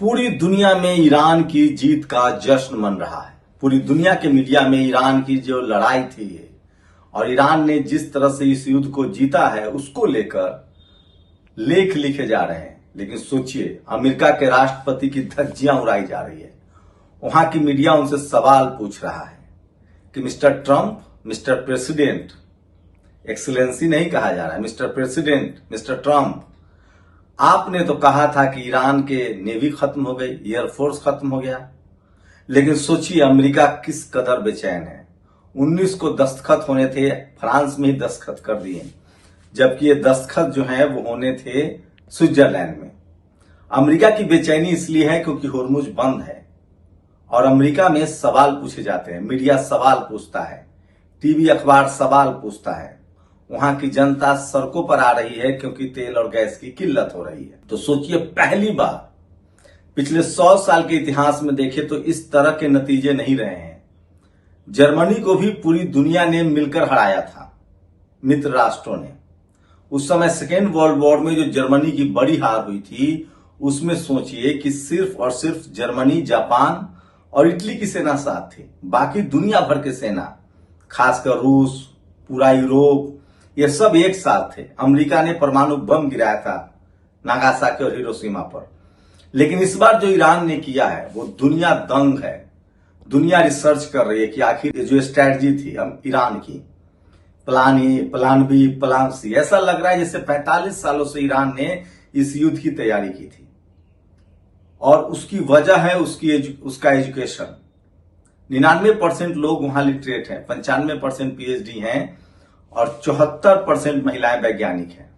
पूरी दुनिया में ईरान की जीत का जश्न मन रहा है। पूरी दुनिया के मीडिया में ईरान की जो लड़ाई थी और ईरान ने जिस तरह से इस युद्ध को जीता है उसको लेकर लेख लिखे जा रहे हैं। लेकिन सोचिए, अमेरिका के राष्ट्रपति की धज्जियां उड़ाई जा रही है। वहां की मीडिया उनसे सवाल पूछ रहा है कि mister Trump, mister president, excellency नहीं कहा जा रहा है, मिस्टर प्रेसिडेंट, मिस्टर ट्रंप, आपने तो कहा था कि ईरान के नेवी खत्म हो गई, एयरफोर्स खत्म हो गया। लेकिन सोचिए अमेरिका किस कदर बेचैन है। 19 को दस्तखत होने थे, फ्रांस में ही दस्तखत कर दिए, जबकि ये दस्तखत जो है वो होने थे स्विट्जरलैंड में। अमेरिका की बेचैनी इसलिए है क्योंकि होर्मुज बंद है और अमेरिका में सवाल पूछे जाते हैं, मीडिया सवाल पूछता है, टीवी अखबार सवाल पूछता है। वहां की जनता सड़कों पर आ रही है क्योंकि तेल और गैस की किल्लत हो रही है। तो सोचिए, पहली बार पिछले 100 साल के इतिहास में देखे तो इस तरह के नतीजे नहीं रहे हैं। जर्मनी को भी पूरी दुनिया ने मिलकर हराया था, मित्र राष्ट्रों ने। उस समय सेकेंड वर्ल्ड वॉर में जो जर्मनी की बड़ी हार हुई थी, उसमें सोचिए कि सिर्फ और सिर्फ जर्मनी, जापान और इटली की सेना साथ थी। बाकी दुनिया भर के सेना, खासकर रूस, पूरा यूरोप, ये सब एक साथ थे। अमेरिका ने परमाणु बम गिराया था नागासाकी और हिरोशिमा पर। लेकिन इस बार जो ईरान ने किया है वो दुनिया दंग है। दुनिया रिसर्च कर रही है कि आखिर जो स्ट्रैटेजी थी ईरान की, plan A, plan B, plan C, ऐसा लग रहा है जैसे 45 सालों से ईरान ने इस युद्ध की तैयारी की थी। और उसकी वजह है उसका एजुकेशन। 99% लोग वहां लिटरेट हैं, 95% पीएचडी हैं और 74% महिलाएं वैज्ञानिक हैं।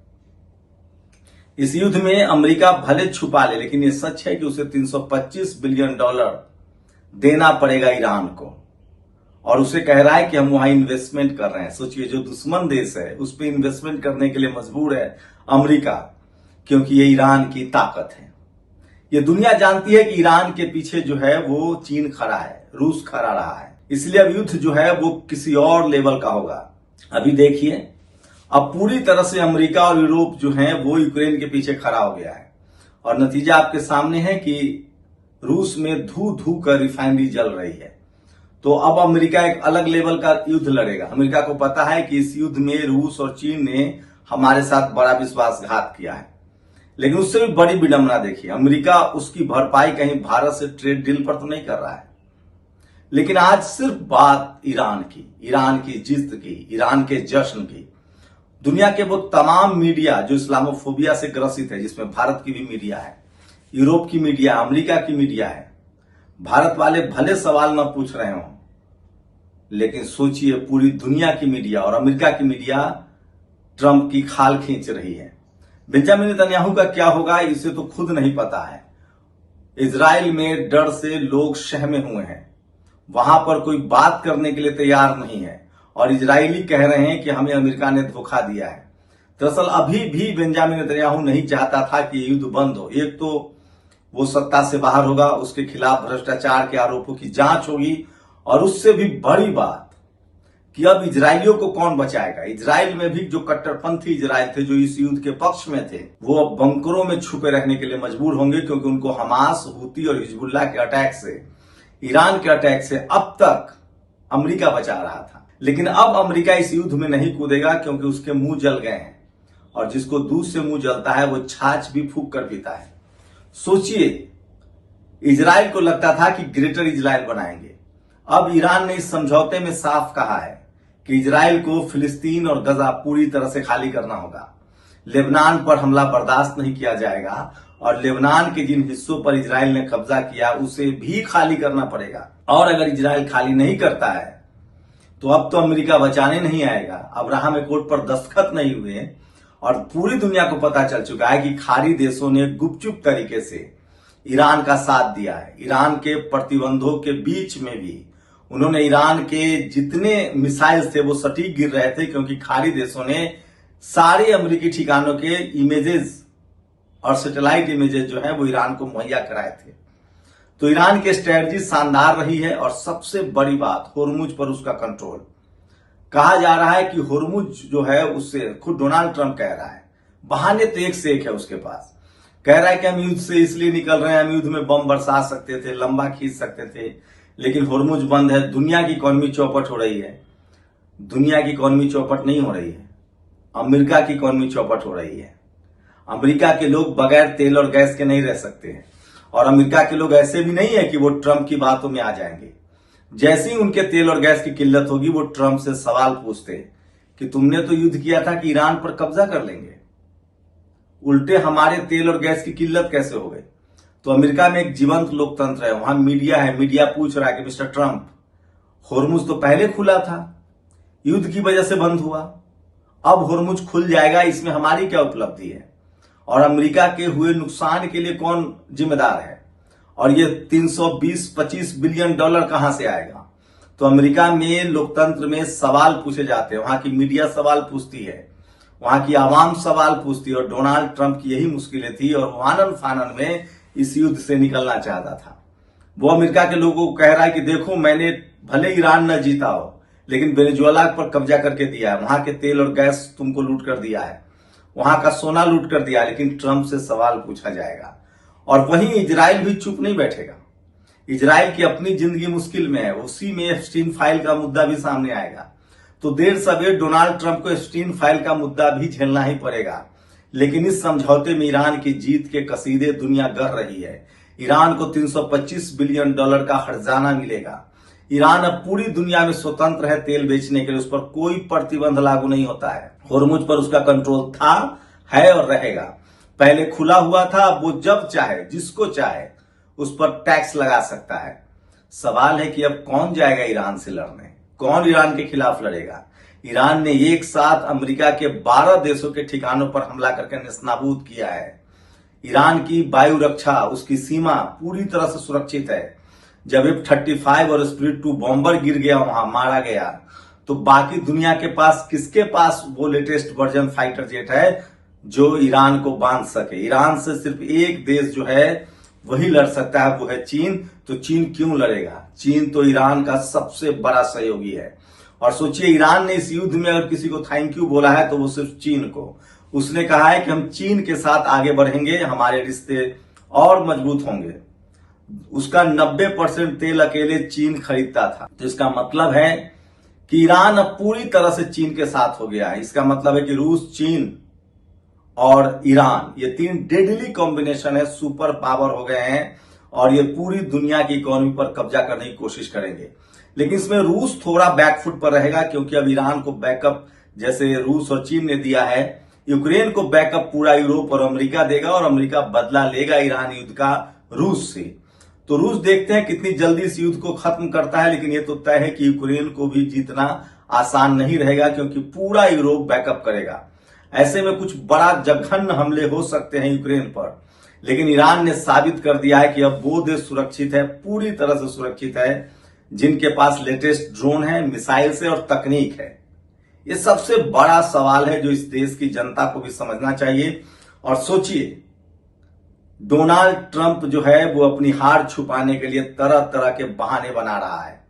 इस युद्ध में अमेरिका भले छुपा ले, लेकिन ये सच है कि उसे $325 बिलियन देना पड़ेगा ईरान को। और उसे कह रहा है कि हम वहां इन्वेस्टमेंट कर रहे हैं। सोचिए, जो दुश्मन देश है उस पर इन्वेस्टमेंट करने के लिए मजबूर है अमेरिका, क्योंकि ये ईरान की ताकत है। ये दुनिया जानती है कि ईरान के पीछे जो है वो चीन खड़ा है, रूस खड़ा रहा है। इसलिए अब युद्ध जो है वो किसी और लेवल का होगा। अभी देखिए, अब पूरी तरह से अमेरिका और यूरोप जो है वो यूक्रेन के पीछे खड़ा हो गया है। और नतीजा आपके सामने है कि रूस में धू धू कर रिफाइनरी जल रही है। तो अब अमेरिका एक अलग लेवल का युद्ध लड़ेगा। अमेरिका को पता है कि इस युद्ध में रूस और चीन ने हमारे साथ बड़ा विश्वासघात किया है। लेकिन उससे भी बड़ी विडंबना देखिए, अमेरिका उसकी भरपाई कहीं भारत से ट्रेड डील पर तो नहीं कर रहा है। लेकिन आज सिर्फ बात ईरान की जीत की, ईरान के जश्न की। दुनिया के वो तमाम मीडिया जो इस्लामोफोबिया से ग्रसित है, जिसमें भारत की भी मीडिया है, यूरोप की मीडिया, अमेरिका की मीडिया है। भारत वाले भले सवाल न पूछ रहे हों, लेकिन सोचिए पूरी दुनिया की मीडिया और अमेरिका की मीडिया ट्रंप की खाल खींच रही है। बेंजामिन नेतन्याहू का क्या होगा इसे तो खुद नहीं पता है। इजराइल में डर से लोग सहमे हुए हैं। वहां पर कोई बात करने के लिए तैयार नहीं है और इजरायली कह रहे हैं कि हमें अमेरिका ने धोखा दिया है। दरअसल अभी भी बेंजामिन नेतन्याहू नहीं चाहता था कि युद्ध बंद हो। एक तो वो सत्ता से बाहर होगा, उसके खिलाफ भ्रष्टाचार के आरोपों की जांच होगी, और उससे भी बड़ी बात कि अब इजरायलियों को कौन बचाएगा। इजराइल में भी जो कट्टरपंथी इजराइल थे, जो इस युद्ध के पक्ष में थे, वो अब बंकरों में छुपे रहने के लिए मजबूर होंगे, क्योंकि उनको हमास, हूती और हिजबुल्लाह के अटैक से, ईरान के अटैक से अब तक अमेरिका बचा रहा था। लेकिन अब अमेरिका इस युद्ध में नहीं कूदेगा क्योंकि उसके मुंह जल गए हैं, और जिसको दूध से मुंह जलता है वो छाछ भी फूंक कर पीता है। सोचिए, इजराइल को लगता था कि ग्रेटर इजराइल बनाएंगे। अब ईरान ने इस समझौते में साफ कहा है कि इजराइल को फिलिस्तीन और गजा पूरी तरह से खाली करना होगा। लेबनान पर हमला बर्दाश्त नहीं किया जाएगा और लेबनान के जिन हिस्सों पर इजराइल ने कब्जा किया उसे भी खाली करना पड़ेगा। और अगर इजराइल खाली नहीं करता है तो अब तो अमेरिका बचाने नहीं आएगा। अब्राहम एकॉर्ड पर दस्तखत नहीं हुए और पूरी दुनिया को पता चल चुका है कि खाड़ी देशों ने गुपचुप तरीके से ईरान का साथ दिया है। ईरान के प्रतिबंधों के बीच में भी उन्होंने ईरान के जितने मिसाइल थे वो सटीक गिर रहे थे, क्योंकि खाड़ी देशों ने सारे अमेरिकी ठिकानों के इमेजेस और सैटेलाइट इमेजेस जो है वो ईरान को मुहैया कराए थे। तो ईरान की स्ट्रेटजी शानदार रही है। और सबसे बड़ी बात, होर्मुज पर उसका कंट्रोल। कहा जा रहा है कि होर्मुज जो है उससे खुद डोनाल्ड ट्रंप कह रहा है, बहाने तो एक से एक है उसके पास। कह रहा है कि हम युद्ध से इसलिए निकल रहे हैं, हम युद्ध में बम बरसा सकते थे, लंबा खींच सकते थे, लेकिन होर्मुज बंद है। दुनिया की इकोनॉमी चौपट हो रही है। दुनिया की इकोनॉमी चौपट नहीं हो रही है, अमेरिका की इकोनॉमी चौपट हो रही है। अमेरिका के लोग बगैर तेल और गैस के नहीं रह सकते हैं, और अमेरिका के लोग ऐसे भी नहीं है कि वो ट्रंप की बातों में आ जाएंगे। जैसे ही उनके तेल और गैस की किल्लत होगी, वो ट्रंप से सवाल पूछते कि तुमने तो युद्ध किया था कि ईरान पर कब्जा कर लेंगे, उल्टे हमारे तेल और गैस की किल्लत कैसे हो गई। तो अमेरिका में एक जीवंत लोकतंत्र है, वहां मीडिया है, मीडिया पूछ रहा है कि मिस्टर ट्रंप, होर्मुज तो पहले खुला था, युद्ध की वजह से बंद हुआ, अब होर्मुज खुल जाएगा, इसमें हमारी क्या उपलब्धि है, और अमेरिका के हुए नुकसान के लिए कौन जिम्मेदार है, और ये 320-25 बिलियन डॉलर कहां से आएगा। तो अमेरिका में लोकतंत्र में सवाल पूछे जाते हैं, वहां की मीडिया सवाल पूछती है, वहां की आवाम सवाल पूछती है, और डोनाल्ड ट्रंप की यही मुश्किलें थी, और वानन फानन में इस युद्ध से निकलना चाहता था। वो अमेरिका के लोगों को कह रहा है कि देखो, मैंने भले ईरान न जीता हो, लेकिन वेनेजुएला पर कब्जा करके दिया है, वहां के तेल और गैस तुमको लूट कर दिया है, वहां का सोना लूट कर दिया, लेकिन ट्रंप से सवाल पूछा जाएगा। और वहीं इजराइल भी चुप नहीं बैठेगा। इजराइल की अपनी जिंदगी मुश्किल में है, उसी में एप्स्टीन फाइल का मुद्दा भी सामने आएगा। तो देर सवेर डोनाल्ड ट्रंप को एप्स्टीन फाइल का मुद्दा भी झेलना ही पड़ेगा। लेकिन इस समझौते में ईरान की जीत के कसीदे दुनिया गर रही है। ईरान को 325 बिलियन डॉलर का खजाना मिलेगा। ईरान अब पूरी दुनिया में स्वतंत्र है तेल बेचने के लिए, उस पर कोई प्रतिबंध लागू नहीं होता है। होर्मुज पर उसका कंट्रोल था, है और रहेगा। पहले खुला हुआ था, अब वो जब चाहे, जिसको चाहे उस पर टैक्स लगा सकता है। सवाल है कि अब कौन जाएगा ईरान से लड़ने, कौन ईरान के खिलाफ लड़ेगा। ईरान ने एक साथ अमेरिका के 12 देशों के ठिकानों पर हमला करके नेस्तनाबूद किया है। ईरान की वायु रक्षा, उसकी सीमा पूरी तरह से सुरक्षित है। जब F-35 और स्पिरिट 2 बॉम्बर गिर गया, वहां मारा गया, तो बाकी दुनिया के पास, किसके पास वो लेटेस्ट वर्जन फाइटर जेट है जो ईरान को बांध सके। ईरान से सिर्फ एक देश जो है वही लड़ सकता है, वो है चीन। तो चीन क्यों लड़ेगा? चीन तो ईरान का सबसे बड़ा सहयोगी है। और सोचिए, ईरान ने इस युद्ध में अगर किसी को थैंक यू बोला है तो वो सिर्फ चीन को। उसने कहा है कि हम चीन के साथ आगे बढ़ेंगे, हमारे रिश्ते और मजबूत होंगे। उसका 90% तेल अकेले चीन खरीदता था। तो इसका मतलब है कि ईरान अब पूरी तरह से चीन के साथ हो गया है। इसका मतलब है कि रूस, चीन और ईरान, ये 3 डेडली कॉम्बिनेशन है, सुपर पावर हो गए हैं, और ये पूरी दुनिया की इकोनॉमी पर कब्जा करने की कोशिश करेंगे। लेकिन इसमें रूस थोड़ा बैकफुट पर रहेगा, क्योंकि अब ईरान को बैकअप, जैसे रूस और चीन ने दिया है, यूक्रेन को बैकअप पूरा यूरोप और अमेरिका देगा, और अमेरिका बदला लेगा ईरान युद्ध का रूस से। तो रूस देखते हैं कितनी जल्दी इस युद्ध को खत्म करता है। लेकिन ये तो तय है कि यूक्रेन को भी जीतना आसान नहीं रहेगा, क्योंकि पूरा यूरोप बैकअप करेगा। ऐसे में कुछ बड़ा जघन्य हमले हो सकते हैं यूक्रेन पर। लेकिन ईरान ने साबित कर दिया है कि अब वो देश सुरक्षित है, पूरी तरह से सुरक्षित है, जिनके पास लेटेस्ट ड्रोन है, मिसाइल से और तकनीक है। ये सबसे बड़ा सवाल है जो इस देश की जनता को भी समझना चाहिए। और सोचिए, डोनाल्ड ट्रंप जो है वो अपनी हार छुपाने के लिए तरह तरह के बहाने बना रहा है।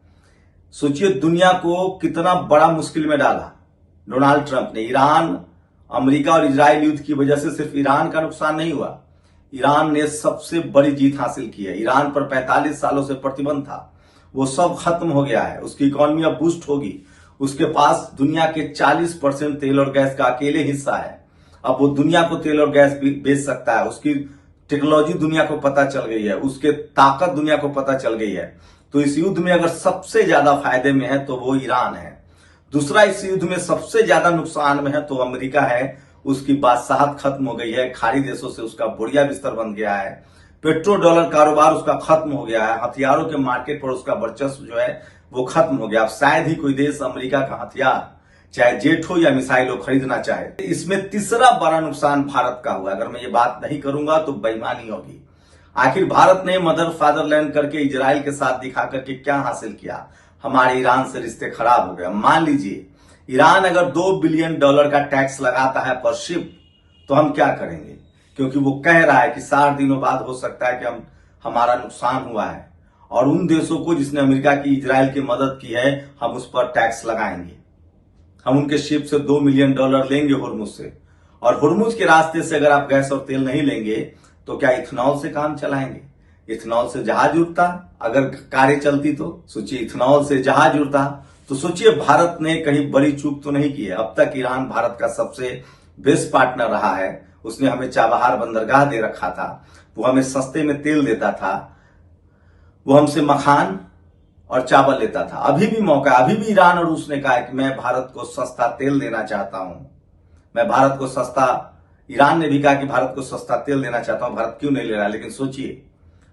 सोचिए, दुनिया को कितना बड़ा मुश्किल में डाला डोनाल्ड ट्रंप ने। ईरान, अमेरिका और इजराइल युद्ध की वजह से सिर्फ ईरान का नुकसान नहीं हुआ, ईरान ने सबसे बड़ी जीत हासिल की है। ईरान पर 45 सालों से प्रतिबंध था, वो सब खत्म हो गया है। उसकी इकोनॉमी अब बूस्ट होगी। उसके पास दुनिया के 40% तेल और गैस का अकेले हिस्सा है। अब वो दुनिया को तेल और गैस बेच सकता है। उसकी टेक्नोलॉजी दुनिया को पता चल गई है, उसके ताकत दुनिया को पता चल गई है। तो इस युद्ध में अगर सबसे ज्यादा फायदे में है तो वो ईरान है। दूसरा, इस युद्ध में सबसे ज्यादा नुकसान में है तो अमेरिका है। उसकी बादशाहत खत्म हो गई है, खाड़ी देशों से उसका बुढ़िया बिस्तर बन गया है, पेट्रो डॉलर कारोबार उसका खत्म हो गया है, हथियारों के मार्केट पर उसका वर्चस्व जो है वो खत्म हो गया। अब शायद ही कोई देश अमेरिका का हथियार, चाहे जेट हो या मिसाइल हो, खरीदना चाहे। इसमें तीसरा बड़ा नुकसान भारत का हुआ। अगर मैं ये बात नहीं करूंगा तो बेईमानी होगी। आखिर भारत ने मदर फादरलैंड करके इजराइल के साथ दिखा करके क्या हासिल किया? हमारे ईरान से रिश्ते खराब हो गए। मान लीजिए ईरान अगर $2 बिलियन का टैक्स लगाता है पर शिप, तो हम क्या करेंगे? क्योंकि वो कह रहा है कि 60 दिनों बाद हो सकता है कि हमारा नुकसान हुआ है, और उन देशों को जिसने अमेरिका की, इजराइल की मदद की है, हम उस पर टैक्स लगाएंगे। हम उनके शिप से $2 मिलियन लेंगे हुर्मुज से, और हुर्मुज के रास्ते से अगर आप गैस और तेल नहीं लेंगे तो क्या इथेनॉल से काम चलाएंगे? इथेनॉल से जहाज उड़ता, अगर कारें चलती तो सोचिए, इथेनॉल से जहाज उड़ता तो सोचिए भारत ने कहीं बड़ी चूक तो नहीं की है। अब तक ईरान भारत का सबसे बेस्ट पार्टनर रहा है। उसने हमें चाबहार बंदरगाह दे रखा था, वो हमें सस्ते में तेल देता था, वो हमसे मखान और चावल लेता था। अभी भी मौका, अभी भी ईरान और रूस ने कहा है कि मैं भारत को सस्ता तेल देना चाहता हूं, मैं भारत को सस्ता, ईरान ने भी कहा कि भारत को सस्ता तेल देना चाहता हूं। भारत क्यों नहीं ले रहा? लेकिन सोचिए,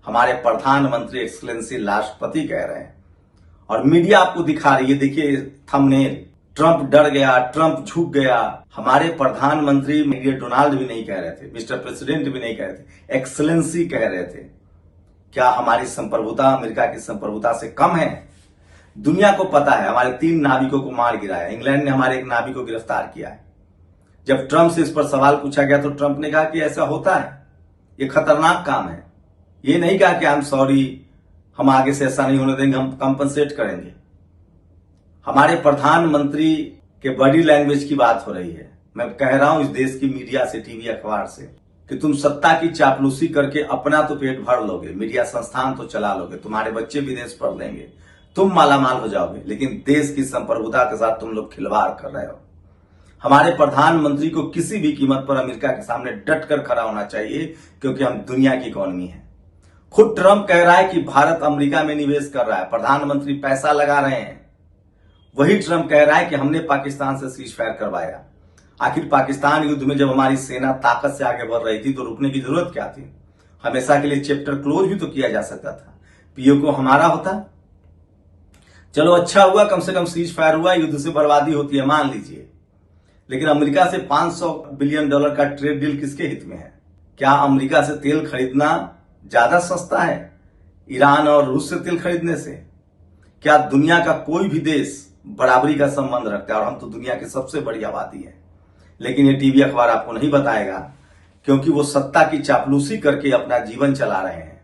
हमारे प्रधानमंत्री एक्सलेंसी राष्ट्रपति कह रहे हैं और मीडिया आपको दिखा रही है। देखिए थंबनेल, ट्रंप डर गया, ट्रंप झुक गया। हमारे प्रधानमंत्री डोनाल्ड भी नहीं कह रहे थे, मिस्टर प्रेसिडेंट भी नहीं कह रहे थे, एक्सलेंसी कह रहे थे। क्या हमारी संप्रभुता अमेरिका की संप्रभुता से कम है? दुनिया को पता है हमारे 3 नाविकों को मार गिराया, इंग्लैंड ने हमारे एक नाविक को गिरफ्तार किया है। जब ट्रंप से इस पर सवाल पूछा गया तो ट्रंप ने कहा कि ऐसा होता है, ये खतरनाक काम है। ये नहीं कहा कि आई एम सॉरी, हम आगे से ऐसा नहीं होने देंगे, हम कंपनसेट करेंगे। हमारे प्रधानमंत्री के बॉडी लैंग्वेज की बात हो रही है। मैं कह रहा हूं इस देश की मीडिया से, टीवी अखबार से, कि तुम सत्ता की चापलूसी करके अपना तो पेट भर लोगे, मीडिया संस्थान तो चला लोगे, तुम्हारे बच्चे विदेश पढ़ लेंगे, तुम मालामाल हो जाओगे, लेकिन देश की संप्रभुता के साथ तुम लोग खिलवाड़ कर रहे हो। हमारे प्रधानमंत्री को किसी भी कीमत पर अमेरिका के सामने डट कर खड़ा होना चाहिए, क्योंकि हम दुनिया की इकोनॉमी है। खुद ट्रंप कह रहा है कि भारत अमेरिका में निवेश कर रहा है, प्रधानमंत्री पैसा लगा रहे हैं। वही ट्रंप कह रहा है कि हमने पाकिस्तान से सीज फायर करवाया। आखिर पाकिस्तान युद्ध में जब हमारी सेना ताकत से आगे बढ़ रही थी तो रुकने की जरूरत क्या थी? हमेशा के लिए चैप्टर क्लोज भी तो किया जा सकता था, पीओके हमारा होता। चलो अच्छा हुआ, कम से कम सीज फायर हुआ, युद्ध से बर्बादी होती है मान लीजिए, लेकिन अमेरिका से $500 बिलियन का ट्रेड डील किसके हित में है? क्या अमेरिका से तेल खरीदना ज्यादा सस्ता है ईरान और रूस से तेल खरीदने से? क्या दुनिया का कोई भी देश बराबरी का संबंध रखता है? और हम तो दुनिया की सबसे बड़ी आबादी है, लेकिन ये टीवी अखबार आपको नहीं बताएगा, क्योंकि वो सत्ता की चापलूसी करके अपना जीवन चला रहे हैं।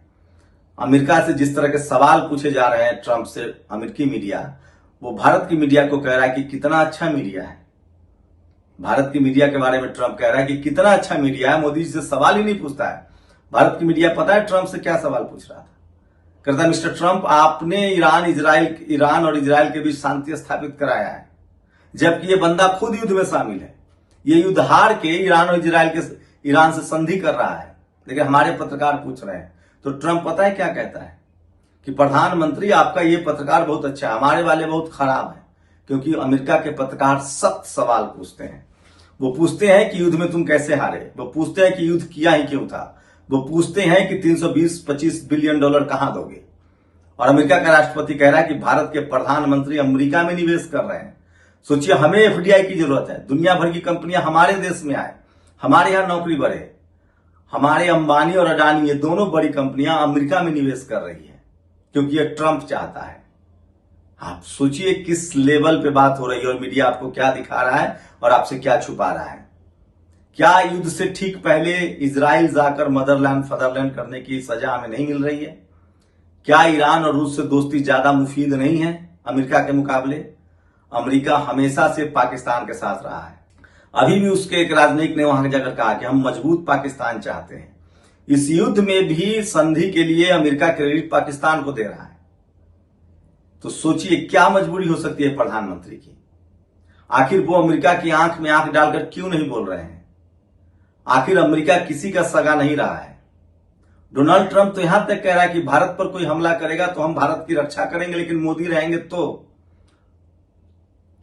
अमेरिका से जिस तरह के सवाल पूछे जा रहे हैं ट्रंप से, अमेरिकी मीडिया, वो भारत की मीडिया को कह रहा है कि कितना अच्छा मीडिया है। भारत की मीडिया के बारे में ट्रंप कह रहा है कि कितना अच्छा मीडिया है, मोदी जी से सवाल ही नहीं पूछता है। भारत की मीडिया पता है ट्रंप से क्या सवाल पूछ रहा था? कहता मिस्टर ट्रंप, आपने ईरान और इजराइल के बीच शांति स्थापित कराया है, जबकि ये बंदा खुद युद्ध में शामिल है। ये युद्ध हार के ईरान से संधि कर रहा है, लेकिन हमारे पत्रकार पूछ रहे हैं। तो ट्रंप पता है क्या कहता है कि प्रधानमंत्री आपका ये पत्रकार बहुत अच्छा है, हमारे वाले बहुत खराब है, क्योंकि अमेरिका के पत्रकार सख्त सवाल पूछते हैं। वो पूछते हैं कि युद्ध में तुम कैसे हारे, वो पूछते हैं कि युद्ध किया ही क्यों था, वो पूछते हैं कि 320-25 बिलियन डॉलर कहां दोगे। और अमेरिका का राष्ट्रपति कह रहा है कि भारत के प्रधानमंत्री अमेरिका में निवेश कर रहे हैं। सोचिए, हमें एफडीआई की जरूरत है, दुनिया भर की कंपनियां हमारे देश में आए, हमारे यहां नौकरी बढ़े। हमारे अंबानी और अडानी, ये दोनों बड़ी कंपनियां अमेरिका में निवेश कर रही है, क्योंकि ये ट्रंप चाहता है। आप सोचिए किस लेवल पे बात हो रही है और मीडिया आपको क्या दिखा रहा है और आपसे क्या छुपा रहा है। क्या युद्ध से ठीक पहले इजराइल जाकर मदरलैंड फदरलैंड करने की सजा हमें नहीं मिल रही है? क्या ईरान और रूस से दोस्ती ज्यादा मुफीद नहीं है अमेरिका के मुकाबले? अमेरिका हमेशा से पाकिस्तान के साथ रहा है। अभी भी उसके एक राजनयिक ने वहां जाकर कहा कि हम मजबूत पाकिस्तान चाहते हैं। इस युद्ध में भी संधि के लिए अमेरिका क्रेडिट पाकिस्तान को दे रहा है। तो सोचिए क्या मजबूरी हो सकती है प्रधानमंत्री की। आखिर वो अमेरिका की आंख में आंख डालकर क्यों नहीं बोल रहे हैं? आखिर अमेरिका किसी का सगा नहीं रहा है। डोनाल्ड ट्रंप तो यहां तक कह रहा है कि भारत पर कोई हमला करेगा तो हम भारत की रक्षा करेंगे, लेकिन मोदी रहेंगे तो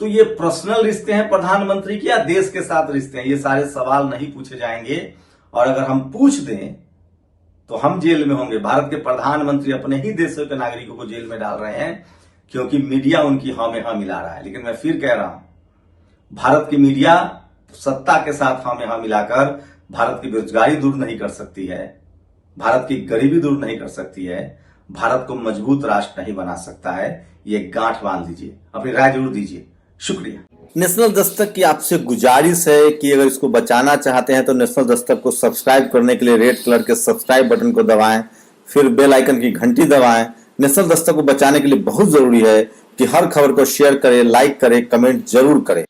ये पर्सनल रिश्ते हैं प्रधानमंत्री के या देश के साथ रिश्ते हैं? ये सारे सवाल नहीं पूछे जाएंगे, और अगर हम पूछ दें तो हम जेल में होंगे। भारत के प्रधानमंत्री अपने ही देशों के नागरिकों को जेल में डाल रहे हैं, क्योंकि मीडिया उनकी हाँ में हाँ मिला रहा है। लेकिन मैं फिर कह रहा हूं, भारत की मीडिया सत्ता के साथ हाँ में हाँ मिलाकर भारत की बेरोजगारी दूर नहीं कर सकती है, भारत की गरीबी दूर नहीं कर सकती है, भारत को मजबूत राष्ट्र नहीं बना सकता है। ये गांठ बांध लीजिए, अपनी राय जरूर दीजिए। शुक्रिया। नेशनल दस्तक की आपसे गुजारिश है कि अगर इसको बचाना चाहते हैं तो नेशनल दस्तक को सब्सक्राइब करने के लिए रेड कलर के सब्सक्राइब बटन को दबाएं, फिर बेल आइकन की घंटी दबाएं। नेशनल दस्तक को बचाने के लिए बहुत जरूरी है कि हर खबर को शेयर करें, लाइक करें, कमेंट जरूर करें।